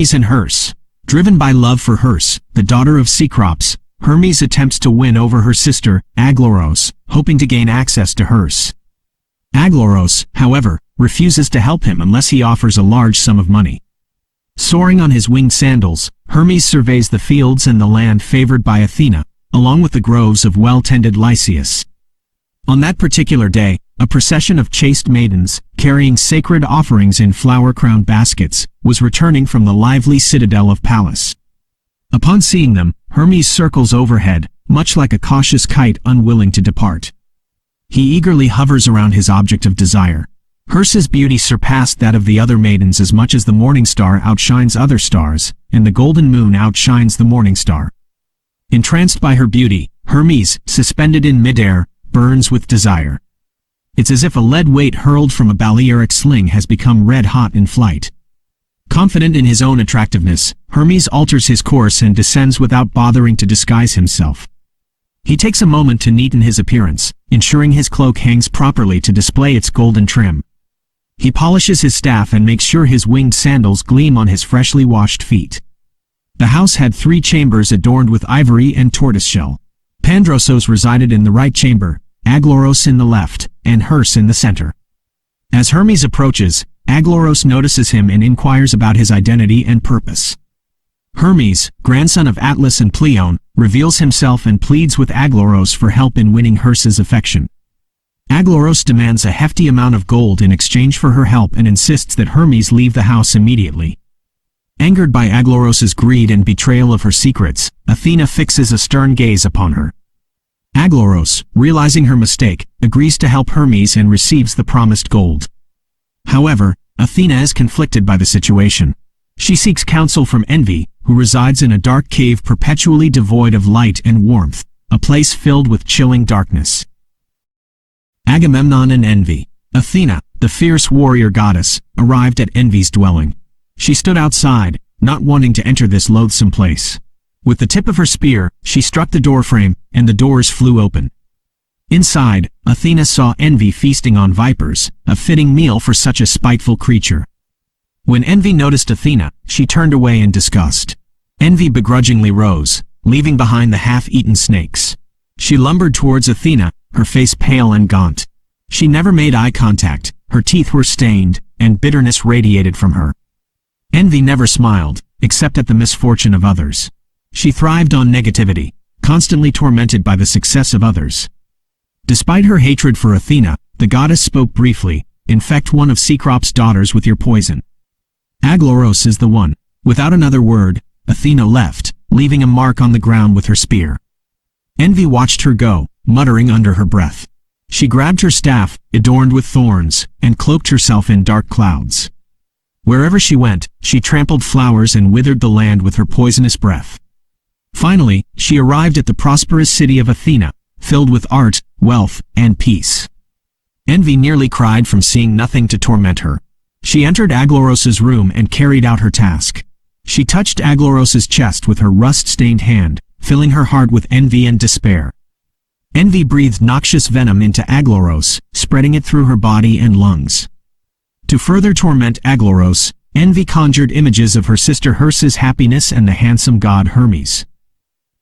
and Herse. Driven by love for Herse, the daughter of Cecrops, Hermes attempts to win over her sister, Aglauros, hoping to gain access to Herse. Aglauros, however, refuses to help him unless he offers a large sum of money. Soaring on his winged sandals, Hermes surveys the fields and the land favored by Athena, along with the groves of well-tended Lycius. On that particular day, a procession of chaste maidens, carrying sacred offerings in flower-crowned baskets, was returning from the lively citadel of Pallas. Upon seeing them, Hermes circles overhead, much like a cautious kite unwilling to depart. He eagerly hovers around his object of desire. Herse's beauty surpassed that of the other maidens as much as the morning star outshines other stars, and the golden moon outshines the morning star. Entranced by her beauty, Hermes, suspended in midair, burns with desire. It's as if a lead weight hurled from a balearic sling has become red-hot in flight. Confident in his own attractiveness, Hermes alters his course and descends without bothering to disguise himself. He takes a moment to neaten his appearance, ensuring his cloak hangs properly to display its golden trim. He polishes his staff and makes sure his winged sandals gleam on his freshly washed feet. The house had 3 chambers adorned with ivory and tortoiseshell. Pandrosos resided in the right chamber, Aglauros in the left, and Herse in the center. As Hermes approaches, Aglauros notices him and inquires about his identity and purpose. Hermes, grandson of Atlas and Pleione, reveals himself and pleads with Aglauros for help in winning Herse's affection. Aglauros demands a hefty amount of gold in exchange for her help and insists that Hermes leave the house immediately. Angered by Aglauros's greed and betrayal of her secrets, Athena fixes a stern gaze upon her. Aglauros, realizing her mistake, agrees to help Hermes and receives the promised gold. However, Athena is conflicted by the situation. She seeks counsel from Envy, who resides in a dark cave perpetually devoid of light and warmth, a place filled with chilling darkness. Agamemnon and Envy. Athena, the fierce warrior goddess, arrived at Envy's dwelling. She stood outside, not wanting to enter this loathsome place. With the tip of her spear, she struck the doorframe, and the doors flew open. Inside, Athena saw Envy feasting on vipers, a fitting meal for such a spiteful creature. When Envy noticed Athena, she turned away in disgust. Envy begrudgingly rose, leaving behind the half-eaten snakes. She lumbered towards Athena, her face pale and gaunt. She never made eye contact, her teeth were stained, and bitterness radiated from her. Envy never smiled, except at the misfortune of others. She thrived on negativity, constantly tormented by the success of others. Despite her hatred for Athena, the goddess spoke briefly, "Infect one of Cecrops' daughters with your poison." Aglauros is the one. Without another word, Athena left, leaving a mark on the ground with her spear. Envy watched her go, muttering under her breath. She grabbed her staff, adorned with thorns, and cloaked herself in dark clouds. Wherever she went, she trampled flowers and withered the land with her poisonous breath. Finally, she arrived at the prosperous city of Athena, filled with art, wealth, and peace. Envy nearly cried from seeing nothing to torment her. She entered Aglauros's room and carried out her task. She touched Aglauros's chest with her rust-stained hand, filling her heart with envy and despair. Envy breathed noxious venom into Aglauros, spreading it through her body and lungs. To further torment Aglauros, Envy conjured images of her sister Herse's happiness and the handsome god Hermes.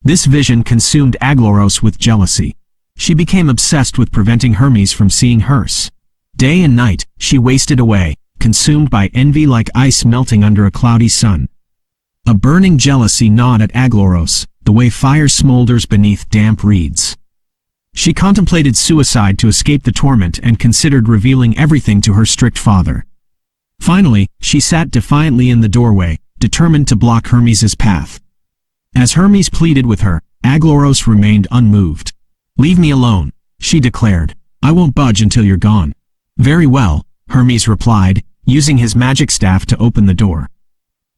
This vision consumed Aglauros with jealousy. She became obsessed with preventing Hermes from seeing Herse. Day and night, she wasted away, consumed by envy like ice melting under a cloudy sun. A burning jealousy gnawed at Aglauros, the way fire smolders beneath damp reeds. She contemplated suicide to escape the torment and considered revealing everything to her strict father. Finally, she sat defiantly in the doorway, determined to block Hermes's path. As Hermes pleaded with her, Aglauros remained unmoved. "Leave me alone," she declared. "I won't budge until you're gone." "Very well," Hermes replied, using his magic staff to open the door.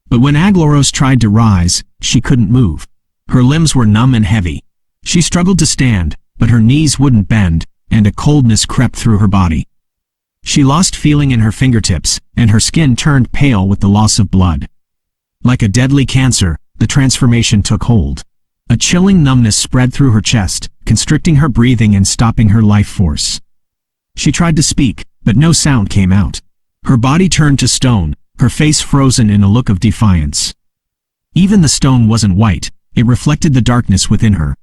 But when Aglauros tried to rise, she couldn't move. Her limbs were numb and heavy. She struggled to stand, but her knees wouldn't bend, and a coldness crept through her body. She lost feeling in her fingertips, and her skin turned pale with the loss of blood. Like a deadly cancer, the transformation took hold. A chilling numbness spread through her chest, constricting her breathing and stopping her life force. She tried to speak, but no sound came out. Her body turned to stone, her face frozen in a look of defiance. Even the stone wasn't white, it reflected the darkness within her.